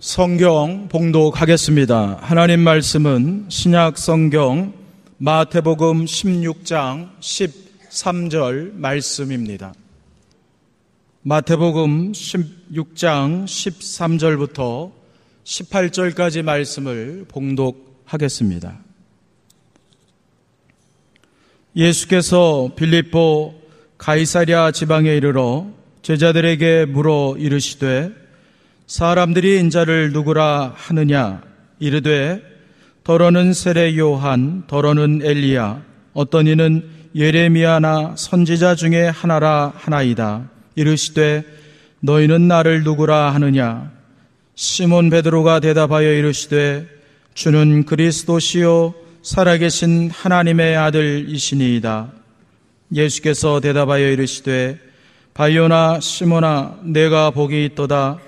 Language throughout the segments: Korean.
성경 봉독하겠습니다. 하나님 말씀은 신약 성경 마태복음 16장 13절 말씀입니다. 마태복음 16장 13절부터 18절까지 말씀을 봉독하겠습니다. 예수께서 빌립보 가이사랴 지방에 이르러 제자들에게 물어 이르시되 사람들이 인자를 누구라 하느냐? 이르되 더러는 세례 요한, 더러는 엘리야, 어떤 이는 예레미야나 선지자 중에 하나라 하나이다. 이르시되 너희는 나를 누구라 하느냐? 시몬 베드로가 대답하여 이르시되 주는 그리스도시요 살아계신 하나님의 아들이시니이다. 예수께서 대답하여 이르시되 바요나 시몬아, 내가 복이 있도다.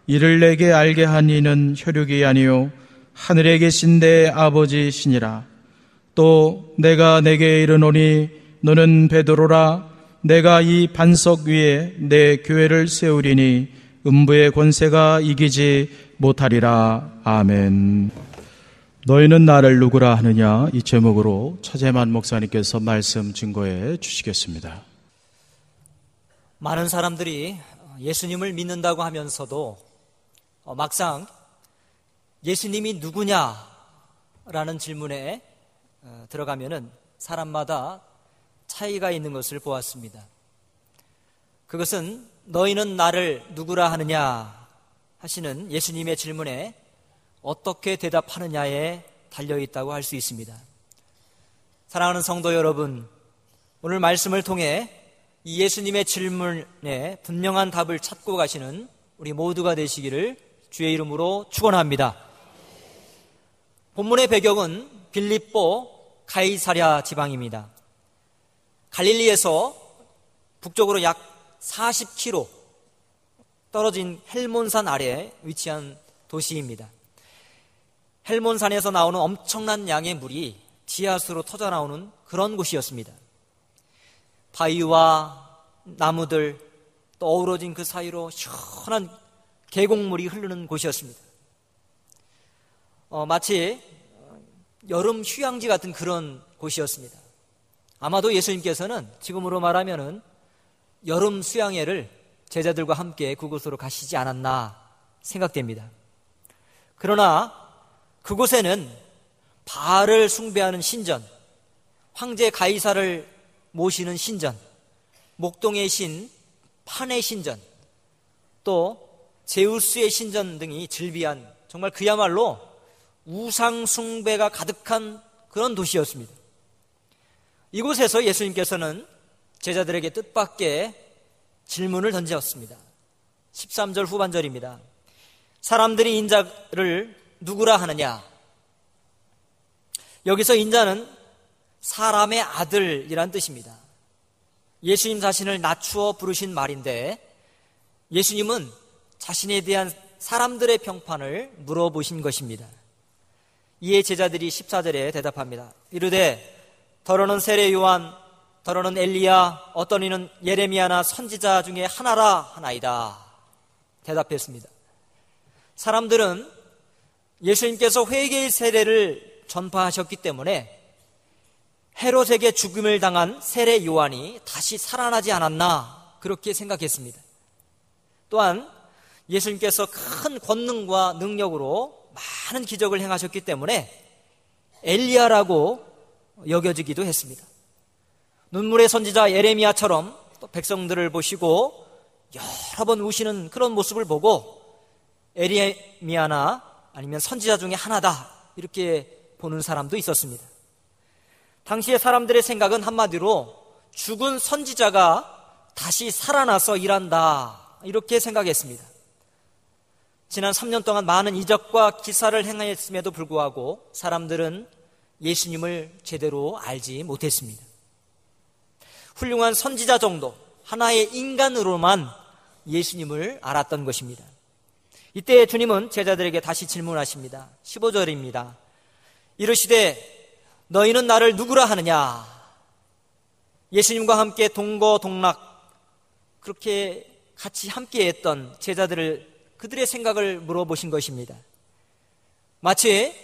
이를 내게 알게 한 이는 혈육이 아니요 하늘에 계신 내 아버지시니라. 또 내가 내게 이르노니 너는 베드로라. 내가 이 반석 위에 내 교회를 세우리니 음부의 권세가 이기지 못하리라. 아멘. 너희는 나를 누구라 하느냐? 이 제목으로 차재만 목사님께서 말씀 증거해 주시겠습니다. 많은 사람들이 예수님을 믿는다고 하면서도 막상 예수님이 누구냐라는 질문에 들어가면은 사람마다 차이가 있는 것을 보았습니다. 그것은 너희는 나를 누구라 하느냐 하시는 예수님의 질문에 어떻게 대답하느냐에 달려있다고 할 수 있습니다. 사랑하는 성도 여러분, 오늘 말씀을 통해 이 예수님의 질문에 분명한 답을 찾고 가시는 우리 모두가 되시기를 주의 이름으로 축원합니다. 본문의 배경은 빌립보 가이사랴 지방입니다. 갈릴리에서 북쪽으로 약 40km 떨어진 헬몬산 아래에 위치한 도시입니다. 헬몬산에서 나오는 엄청난 양의 물이 지하수로 터져 나오는 그런 곳이었습니다. 바위와 나무들 또 어우러진 그 사이로 시원한 계곡물이 흐르는 곳이었습니다. 마치 여름 휴양지 같은 그런 곳이었습니다. 아마도 예수님께서는 지금으로 말하면은 여름 수양회를 제자들과 함께 그곳으로 가시지 않았나 생각됩니다. 그러나 그곳에는 바알을 숭배하는 신전, 황제 가이사를 모시는 신전, 목동의 신 판의 신전, 또 제우스의 신전 등이 즐비한 정말 그야말로 우상 숭배가 가득한 그런 도시였습니다. 이곳에서 예수님께서는 제자들에게 뜻밖의 질문을 던졌습니다. 13절 후반절입니다. 사람들이 인자를 누구라 하느냐? 여기서 인자는 사람의 아들이란 뜻입니다. 예수님 자신을 낮추어 부르신 말인데 예수님은 자신에 대한 사람들의 평판을 물어보신 것입니다. 이에 제자들이 14절에 대답합니다. 이르되 더러는 세례 요한, 더러는 엘리야, 어떤 이는 예레미야나 선지자 중에 하나라 하나이다. 대답했습니다. 사람들은 예수님께서 회개의 세례를 전파하셨기 때문에 헤롯에게 죽음을 당한 세례 요한이 다시 살아나지 않았나 그렇게 생각했습니다. 또한 예수님께서 큰 권능과 능력으로 많은 기적을 행하셨기 때문에 엘리야라고 여겨지기도 했습니다. 눈물의 선지자 예레미야처럼 또 백성들을 보시고 여러 번 우시는 그런 모습을 보고 예레미야나 아니면 선지자 중에 하나다 이렇게 보는 사람도 있었습니다. 당시의 사람들의 생각은 한마디로 죽은 선지자가 다시 살아나서 일한다 이렇게 생각했습니다. 지난 3년 동안 많은 이적과 기사를 행했음에도 불구하고 사람들은 예수님을 제대로 알지 못했습니다. 훌륭한 선지자 정도, 하나의 인간으로만 예수님을 알았던 것입니다. 이때 주님은 제자들에게 다시 질문하십니다. 15절입니다. 이르시되 너희는 나를 누구라 하느냐? 예수님과 함께 동거동락 그렇게 같이 함께했던 제자들을 그들의 생각을 물어보신 것입니다. 마치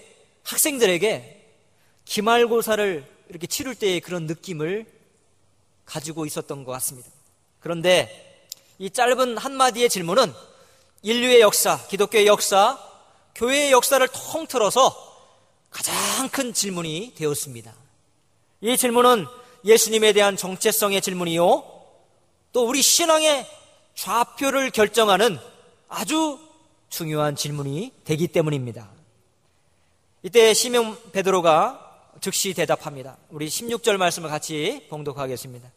학생들에게 기말고사를 이렇게 치룰 때의 그런 느낌을 가지고 있었던 것 같습니다. 그런데 이 짧은 한마디의 질문은 인류의 역사, 기독교의 역사, 교회의 역사를 통틀어서 가장 큰 질문이 되었습니다. 이 질문은 예수님에 대한 정체성의 질문이요, 또 우리 신앙의 좌표를 결정하는 아주 중요한 질문이 되기 때문입니다. 이때 시몬 베드로가 즉시 대답합니다. 우리 16절 말씀을 같이 봉독하겠습니다.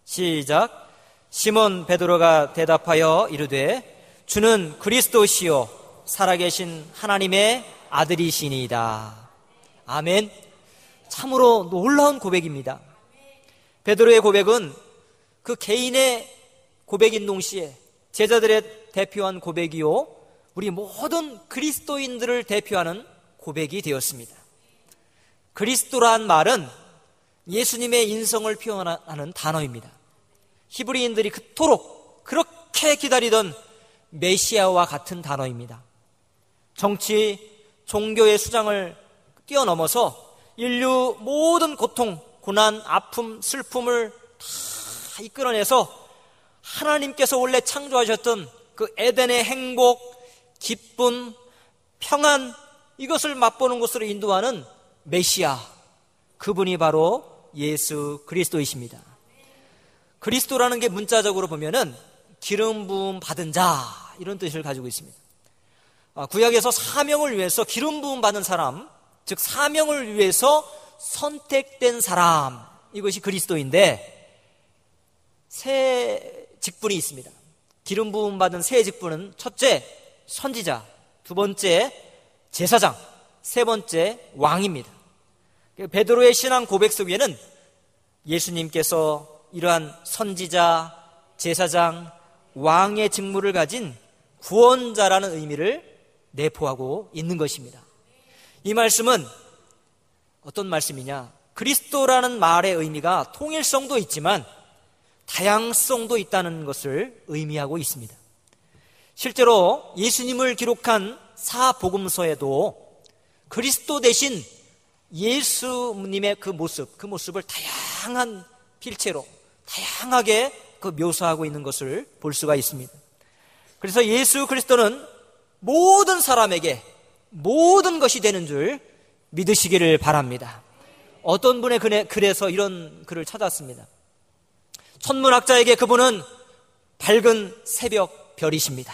시작. 시몬 베드로가 대답하여 이르되 주는 그리스도시요 살아계신 하나님의 아들이시니이다. 아멘. 참으로 놀라운 고백입니다. 베드로의 고백은 그 개인의 고백인 동시에 제자들의 대표한 고백이요, 우리 모든 그리스도인들을 대표하는 고백이 되었습니다. 그리스도란 말은 예수님의 인성을 표현하는 단어입니다. 히브리인들이 그토록 그렇게 기다리던 메시아와 같은 단어입니다. 정치, 종교의 수장을 뛰어넘어서 인류 모든 고통, 고난, 아픔, 슬픔을 다 이끌어내서 하나님께서 원래 창조하셨던 그 에덴의 행복, 기쁨, 평안, 이것을 맛보는 곳으로 인도하는 메시아, 그분이 바로 예수 그리스도이십니다. 그리스도라는 게 문자적으로 보면은 기름 부음 받은 자, 이런 뜻을 가지고 있습니다. 구약에서 사명을 위해서 기름 부음 받은 사람, 즉 사명을 위해서 선택된 사람, 이것이 그리스도인데, 세 직분이 있습니다. 기름 부음 받은 세 직분은 첫째 선지자, 두 번째 제사장, 세 번째 왕입니다. 베드로의 신앙 고백 속에는 예수님께서 이러한 선지자, 제사장, 왕의 직무를 가진 구원자라는 의미를 내포하고 있는 것입니다. 이 말씀은 어떤 말씀이냐? 그리스도라는 말의 의미가 통일성도 있지만 다양성도 있다는 것을 의미하고 있습니다. 실제로 예수님을 기록한 사복음서에도 그리스도 대신 예수님의 그 모습을 다양한 필체로 다양하게 그 묘사하고 있는 것을 볼 수가 있습니다. 그래서 예수 그리스도는 모든 사람에게 모든 것이 되는 줄 믿으시기를 바랍니다. 어떤 분의 글에서 이런 글을 찾았습니다. 천문학자에게 그분은 밝은 새벽 별이십니다.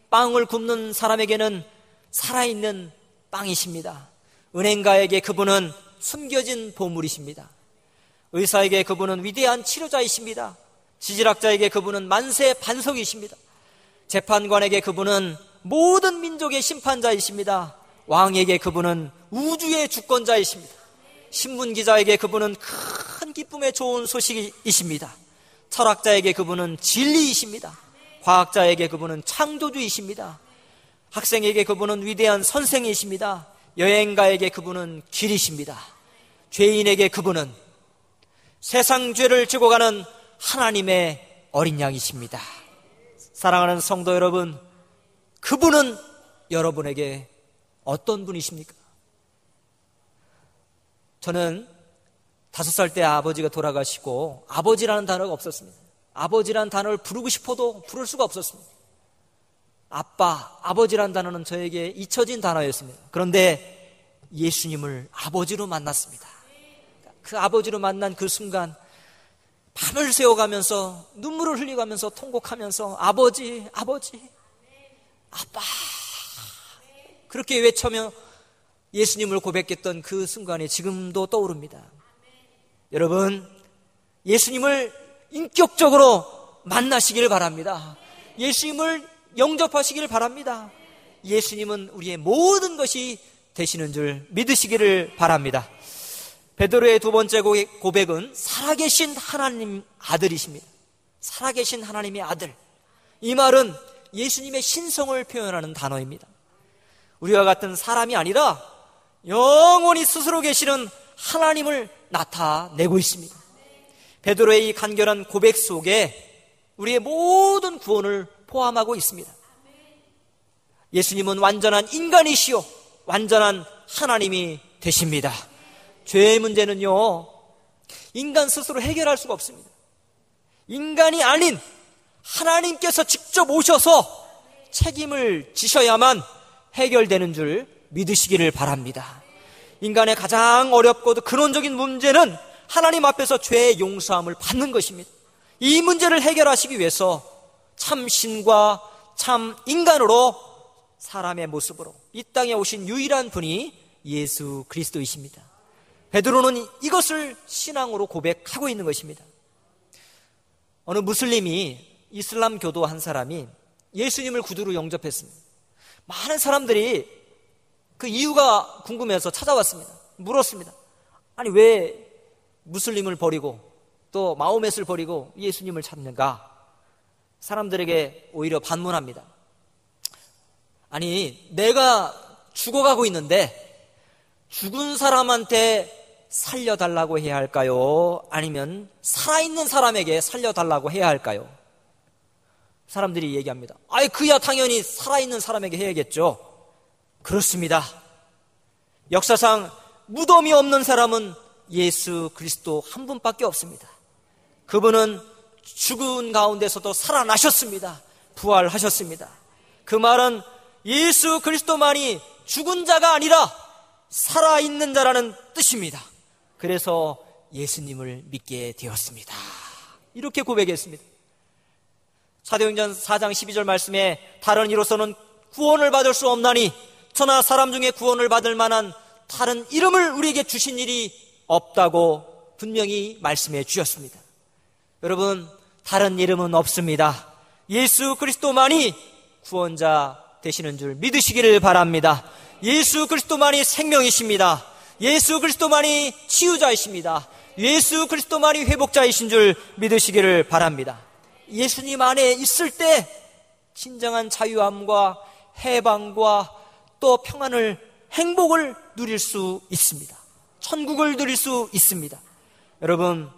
빵을 굽는 사람에게는 살아있는 빵이십니다. 은행가에게 그분은 숨겨진 보물이십니다. 의사에게 그분은 위대한 치료자이십니다. 지질학자에게 그분은 만세 반석이십니다. 재판관에게 그분은 모든 민족의 심판자이십니다. 왕에게 그분은 우주의 주권자이십니다. 신문기자에게 그분은 큰 기쁨의 좋은 소식이십니다. 철학자에게 그분은 진리이십니다. 과학자에게 그분은 창조주이십니다. 학생에게 그분은 위대한 선생이십니다. 여행가에게 그분은 길이십니다. 죄인에게 그분은 세상 죄를 지고 가는 하나님의 어린 양이십니다. 사랑하는 성도 여러분, 그분은 여러분에게 어떤 분이십니까? 저는 5살 때 아버지가 돌아가시고 아버지라는 단어가 없었습니다. 아버지라는 단어를 부르고 싶어도 부를 수가 없었습니다. 아빠, 아버지라는 단어는 저에게 잊혀진 단어였습니다. 그런데 예수님을 아버지로 만났습니다. 그 아버지로 만난 그 순간 밤을 새워가면서 눈물을 흘리면서 통곡하면서 아버지, 아버지, 아빠, 그렇게 외쳐며 예수님을 고백했던 그 순간이 지금도 떠오릅니다. 여러분, 예수님을 인격적으로 만나시길 바랍니다. 예수님을 영접하시길 바랍니다. 예수님은 우리의 모든 것이 되시는 줄 믿으시기를 바랍니다. 베드로의 두 번째 고백은 살아계신 하나님 아들이십니다. 살아계신 하나님의 아들. 이 말은 예수님의 신성을 표현하는 단어입니다. 우리와 같은 사람이 아니라 영원히 스스로 계시는 하나님을 나타내고 있습니다. 베드로의 이 간결한 고백 속에 우리의 모든 구원을 포함하고 있습니다. 예수님은 완전한 인간이시요 완전한 하나님이 되십니다. 죄의 문제는요, 인간 스스로 해결할 수가 없습니다. 인간이 아닌 하나님께서 직접 오셔서 책임을 지셔야만 해결되는 줄 믿으시기를 바랍니다. 인간의 가장 어렵고도 근원적인 문제는 하나님 앞에서 죄의 용서함을 받는 것입니다. 이 문제를 해결하시기 위해서 참 신과 참 인간으로 사람의 모습으로 이 땅에 오신 유일한 분이 예수 그리스도이십니다. 베드로는 이것을 신앙으로 고백하고 있는 것입니다. 어느 무슬림이 이슬람 교도 한 사람이 예수님을 구주로 영접했습니다. 많은 사람들이 그 이유가 궁금해서 찾아왔습니다. 물었습니다. 아니, 왜 무슬림을 버리고 또 마호멧을 버리고 예수님을 찾는가? 사람들에게 오히려 반문합니다. 아니, 내가 죽어가고 있는데 죽은 사람한테 살려달라고 해야 할까요? 아니면 살아있는 사람에게 살려달라고 해야 할까요? 사람들이 얘기합니다. 아이, 그야 당연히 살아있는 사람에게 해야겠죠. 그렇습니다. 역사상 무덤이 없는 사람은 예수 그리스도 한 분밖에 없습니다. 그분은 죽은 가운데서도 살아나셨습니다. 부활하셨습니다. 그 말은 예수 그리스도만이 죽은 자가 아니라 살아있는 자라는 뜻입니다. 그래서 예수님을 믿게 되었습니다. 이렇게 고백했습니다. 사도행전 4장 12절 말씀에 다른 이로서는 구원을 받을 수 없나니 저나 사람 중에 구원을 받을 만한 다른 이름을 우리에게 주신 일이 없다고 분명히 말씀해 주셨습니다. 여러분, 다른 이름은 없습니다. 예수 그리스도만이 구원자 되시는 줄 믿으시기를 바랍니다. 예수 그리스도만이 생명이십니다. 예수 그리스도만이 치유자이십니다. 예수 그리스도만이 회복자이신 줄 믿으시기를 바랍니다. 예수님 안에 있을 때 진정한 자유함과 해방과 또 평안을, 행복을 누릴 수 있습니다. 천국을 누릴 수 있습니다. 여러분,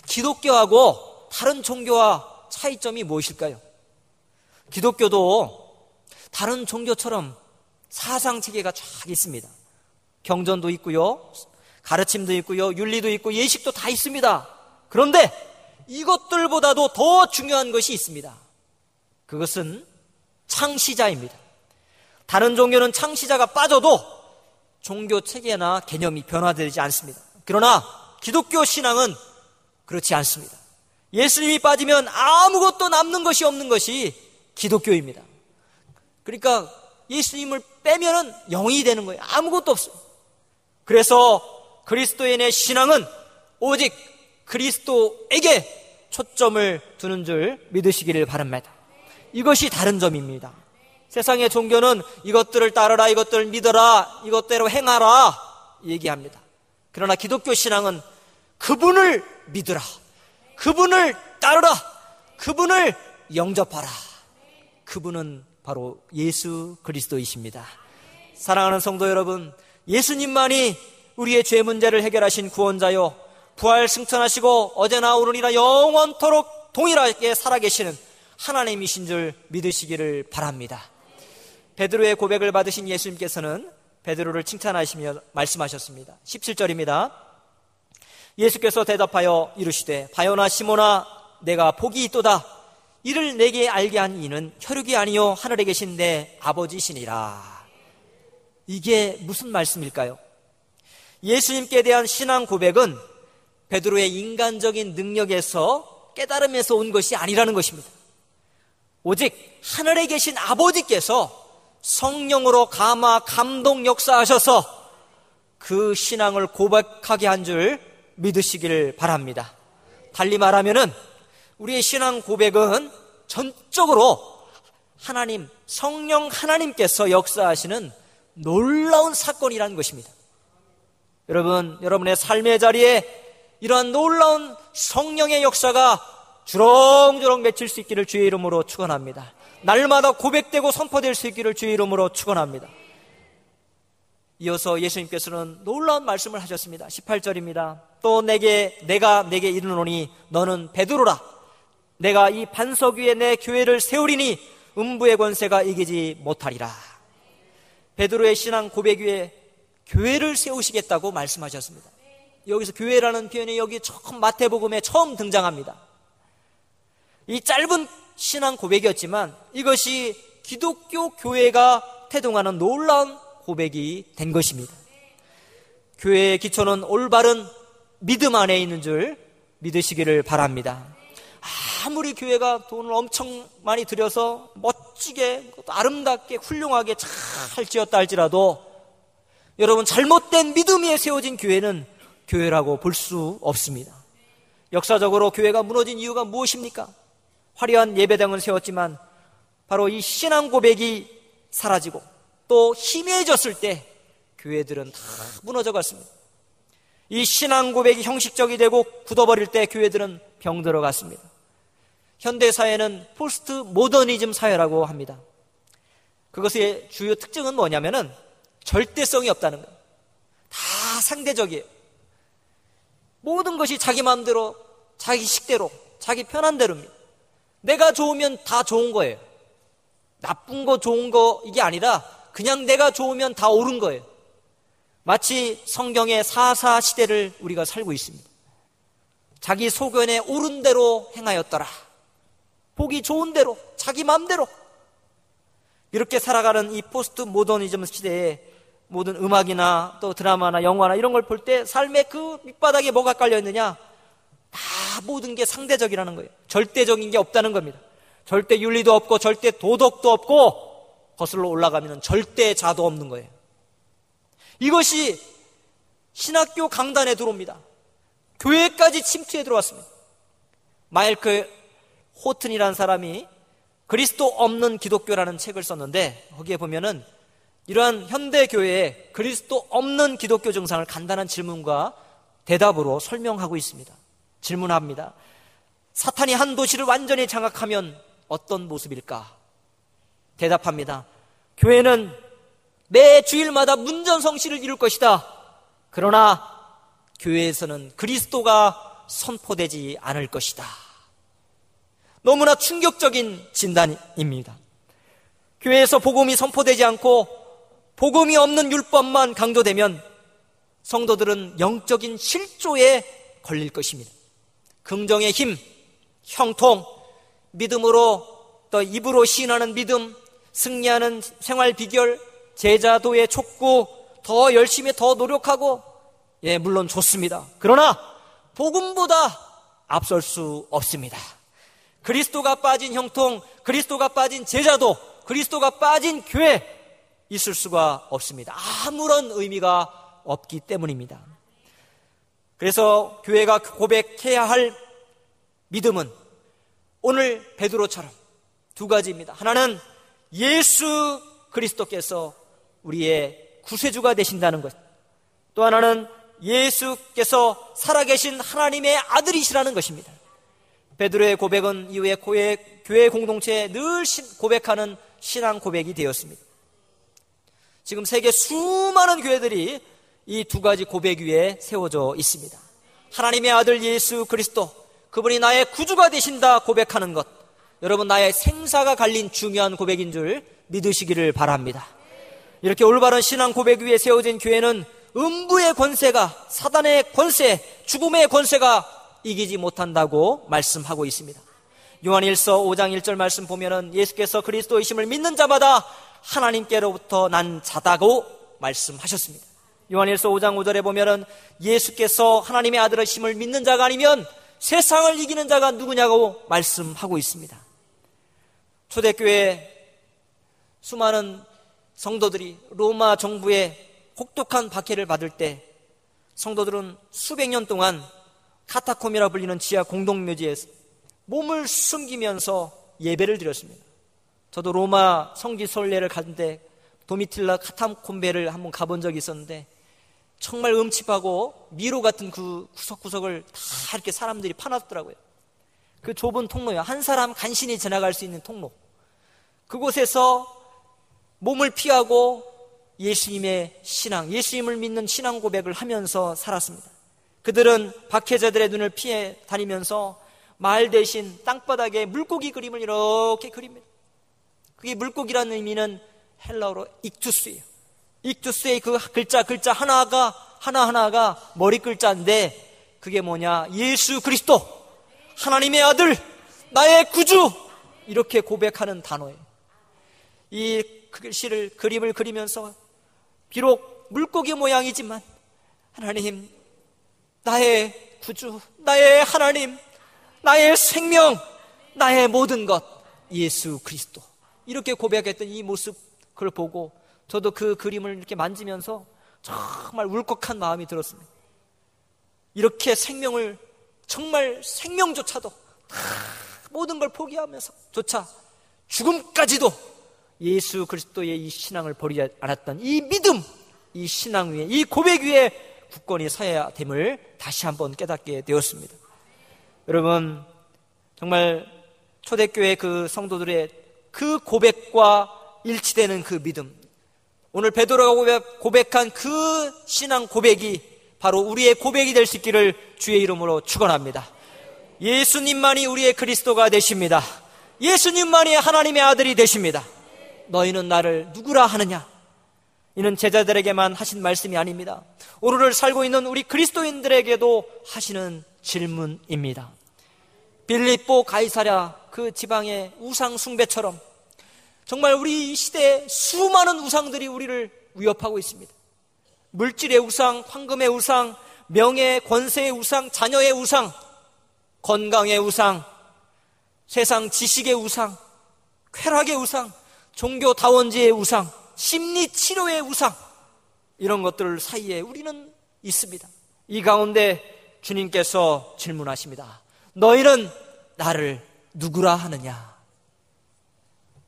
기독교하고 다른 종교와 차이점이 무엇일까요? 기독교도 다른 종교처럼 사상체계가 쫙 있습니다. 경전도 있고요, 가르침도 있고요, 윤리도 있고 예식도 다 있습니다. 그런데 이것들보다도 더 중요한 것이 있습니다. 그것은 창시자입니다. 다른 종교는 창시자가 빠져도 종교 체계나 개념이 변화되지 않습니다. 그러나 기독교 신앙은 그렇지 않습니다. 예수님이 빠지면 아무것도 남는 것이 없는 것이 기독교입니다. 그러니까 예수님을 빼면은 영이 되는 거예요. 아무것도 없어요. 그래서 그리스도인의 신앙은 오직 그리스도에게 초점을 두는 줄 믿으시기를 바랍니다. 이것이 다른 점입니다. 세상의 종교는 이것들을 따르라, 이것들을 믿어라, 이것대로 행하라 얘기합니다. 그러나 기독교 신앙은 그분을 믿으라, 그분을 따르라, 그분을 영접하라. 그분은 바로 예수 그리스도이십니다. 사랑하는 성도 여러분, 예수님만이 우리의 죄 문제를 해결하신 구원자요, 부활 승천하시고 어제나 오늘이나 영원토록 동일하게 살아계시는 하나님이신 줄 믿으시기를 바랍니다. 베드로의 고백을 받으신 예수님께서는 베드로를 칭찬하시며 말씀하셨습니다. 17절입니다. 예수께서 대답하여 이르시되 바요나 시모나 내가 복이 있도다. 이를 내게 알게 한 이는 혈육이 아니요 하늘에 계신 내 아버지시니라. 이게 무슨 말씀일까요? 예수님께 대한 신앙 고백은 베드로의 인간적인 능력에서 깨달음에서 온 것이 아니라는 것입니다. 오직 하늘에 계신 아버지께서 성령으로 감화 감동 역사하셔서 그 신앙을 고백하게 한 줄 믿으시기를 바랍니다. 달리 말하면은 우리의 신앙 고백은 전적으로 하나님, 성령 하나님께서 역사하시는 놀라운 사건이라는 것입니다. 여러분, 여러분의 삶의 자리에 이러한 놀라운 성령의 역사가 주렁주렁 맺힐 수 있기를 주의 이름으로 축원합니다. 날마다 고백되고 선포될 수 있기를 주의 이름으로 축원합니다. 이어서 예수님께서는 놀라운 말씀을 하셨습니다. 18절입니다. 또 내가 내게 이르노니 너는 베드로라. 내가 이 반석 위에 내 교회를 세우리니 음부의 권세가 이기지 못하리라. 베드로의 신앙 고백 위에 교회를 세우시겠다고 말씀하셨습니다. 여기서 교회라는 표현이 여기 처음 마태복음에 처음 등장합니다. 이 짧은 신앙 고백이었지만 이것이 기독교 교회가 태동하는 놀라운 고백이 된 것입니다. 교회의 기초는 올바른 믿음 안에 있는 줄 믿으시기를 바랍니다. 아무리 교회가 돈을 엄청 많이 들여서 멋지게 아름답게 훌륭하게 잘 지었다 할지라도 여러분, 잘못된 믿음 위에 세워진 교회는 교회라고 볼 수 없습니다. 역사적으로 교회가 무너진 이유가 무엇입니까? 화려한 예배당을 세웠지만 바로 이 신앙 고백이 사라지고 또 희미해졌을 때 교회들은 다 무너져 갔습니다. 이 신앙 고백이 형식적이 되고 굳어버릴 때 교회들은 병들어 갔습니다. 현대사회는 포스트 모더니즘 사회라고 합니다. 그것의 주요 특징은 뭐냐면은 절대성이 없다는 거예요. 다 상대적이에요. 모든 것이 자기 마음대로, 자기 식대로, 자기 편한 대로입니다. 내가 좋으면 다 좋은 거예요. 나쁜 거 좋은 거 이게 아니라 그냥 내가 좋으면 다 옳은 거예요. 마치 성경의 사사 시대를 우리가 살고 있습니다. 자기 소견에 옳은 대로 행하였더라. 보기 좋은 대로, 자기 마음대로. 이렇게 살아가는 이 포스트 모더니즘 시대에 모든 음악이나 또 드라마나 영화나 이런 걸 볼 때 삶의 그 밑바닥에 뭐가 깔려있느냐? 다 모든 게 상대적이라는 거예요. 절대적인 게 없다는 겁니다. 절대 윤리도 없고 절대 도덕도 없고 거슬러 올라가면 절대자도 없는 거예요. 이것이 신학교 강단에 들어옵니다. 교회까지 침투해 들어왔습니다. 마이클 호튼이라는 사람이 그리스도 없는 기독교라는 책을 썼는데 거기에 보면은 이러한 현대교회의 그리스도 없는 기독교 증상을 간단한 질문과 대답으로 설명하고 있습니다. 질문합니다. 사탄이 한 도시를 완전히 장악하면 어떤 모습일까? 대답합니다. 교회는 매 주일마다 문전성시를 이룰 것이다. 그러나 교회에서는 그리스도가 선포되지 않을 것이다. 너무나 충격적인 진단입니다. 교회에서 복음이 선포되지 않고 복음이 없는 율법만 강조되면 성도들은 영적인 실조에 걸릴 것입니다. 긍정의 힘, 형통, 믿음으로 또 입으로 시인하는 믿음, 승리하는 생활 비결, 제자도의 촉구, 더 열심히 더 노력하고 물론 좋습니다. 그러나 복음보다 앞설 수 없습니다. 그리스도가 빠진 형통, 그리스도가 빠진 제자도, 그리스도가 빠진 교회 있을 수가 없습니다. 아무런 의미가 없기 때문입니다. 그래서 교회가 고백해야 할 믿음은 오늘 베드로처럼 두 가지입니다. 하나는 예수 그리스도께서 우리의 구세주가 되신다는 것, 또 하나는 예수께서 살아계신 하나님의 아들이시라는 것입니다. 베드로의 고백은 이후에 교회 공동체에 늘 고백하는 신앙 고백이 되었습니다. 지금 세계 수많은 교회들이 이 두 가지 고백 위에 세워져 있습니다. 하나님의 아들 예수 그리스도, 그분이 나의 구주가 되신다 고백하는 것, 여러분 나의 생사가 갈린 중요한 고백인 줄 믿으시기를 바랍니다. 이렇게 올바른 신앙 고백 위에 세워진 교회는 음부의 권세가, 사단의 권세, 죽음의 권세가 이기지 못한다고 말씀하고 있습니다. 요한일서 5장 1절 말씀 보면은 예수께서 그리스도이심을 믿는 자마다 하나님께로부터 난 자다고 말씀하셨습니다. 요한일서 5장 5절에 보면은 예수께서 하나님의 아들이심을 믿는 자가 아니면 세상을 이기는 자가 누구냐고 말씀하고 있습니다. 초대교회 수많은 성도들이 로마 정부의 혹독한 박해를 받을 때 성도들은 수백 년 동안 카타콤이라 불리는 지하 공동묘지에서 몸을 숨기면서 예배를 드렸습니다. 저도 로마 성지 순례를 갔는데 도미틸라 카타콤베를 한번 가본 적이 있었는데 정말 음침하고 미로 같은 그 구석구석을 다 이렇게 사람들이 파놨더라고요. 그 좁은 통로요. 한 사람 간신히 지나갈 수 있는 통로. 그곳에서 몸을 피하고 예수님의 신앙, 예수님을 믿는 신앙 고백을 하면서 살았습니다. 그들은 박해자들의 눈을 피해 다니면서 말 대신 땅바닥에 물고기 그림을 이렇게 그립니다. 그게 물고기라는 의미는 헬라어로 익투스예요. 익투스의 그 글자 하나하나가 머리 글자인데 그게 뭐냐? 예수 그리스도, 하나님의 아들, 나의 구주, 이렇게 고백하는 단어예요. 이 글씨를, 그림을 그리면서 비록 물고기 모양이지만 하나님, 나의 구주, 나의 하나님, 나의 생명, 나의 모든 것, 예수 그리스도, 이렇게 고백했던 이 모습, 그걸 보고 저도 그 그림을 이렇게 만지면서 정말 울컥한 마음이 들었습니다. 이렇게 생명을, 정말 생명조차도 다 모든 걸 포기하면서 조차 죽음까지도 예수 그리스도의 이 신앙을 버리지 않았던 이 믿음, 이 신앙 위에, 이 고백 위에 굳건히 서야 됨을 다시 한번 깨닫게 되었습니다. 여러분, 정말 초대교회 그 성도들의 그 고백과 일치되는 그 믿음, 오늘 베드로가 고백한 그 신앙 고백이 바로 우리의 고백이 될 수 있기를 주의 이름으로 축원합니다. 예수님만이 우리의 그리스도가 되십니다. 예수님만이 하나님의 아들이 되십니다. 너희는 나를 누구라 하느냐? 이는 제자들에게만 하신 말씀이 아닙니다. 오늘을 살고 있는 우리 그리스도인들에게도 하시는 질문입니다. 빌립보 가이사랴 그 지방의 우상 숭배처럼 정말 우리 이 시대에 수많은 우상들이 우리를 위협하고 있습니다. 물질의 우상, 황금의 우상, 명예, 권세의 우상, 자녀의 우상, 건강의 우상, 세상 지식의 우상, 쾌락의 우상, 종교다원지의 우상, 심리치료의 우상, 이런 것들 사이에 우리는 있습니다. 이 가운데 주님께서 질문하십니다. 너희는 나를 누구라 하느냐?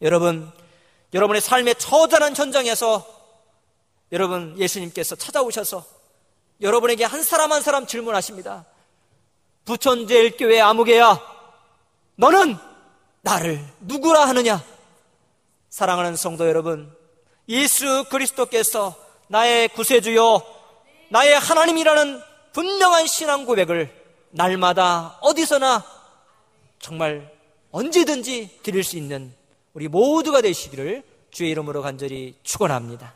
여러분, 여러분의 삶의 처절한 현장에서 여러분, 예수님께서 찾아오셔서 여러분에게 한 사람 한 사람 질문하십니다. 부천제일교회 아무개야, 너는 나를 누구라 하느냐? 사랑하는 성도 여러분, 예수 그리스도께서 나의 구세주요, 나의 하나님이라는 분명한 신앙 고백을 날마다 어디서나 정말 언제든지 드릴 수 있는 우리 모두가 되시기를 주의 이름으로 간절히 축원합니다.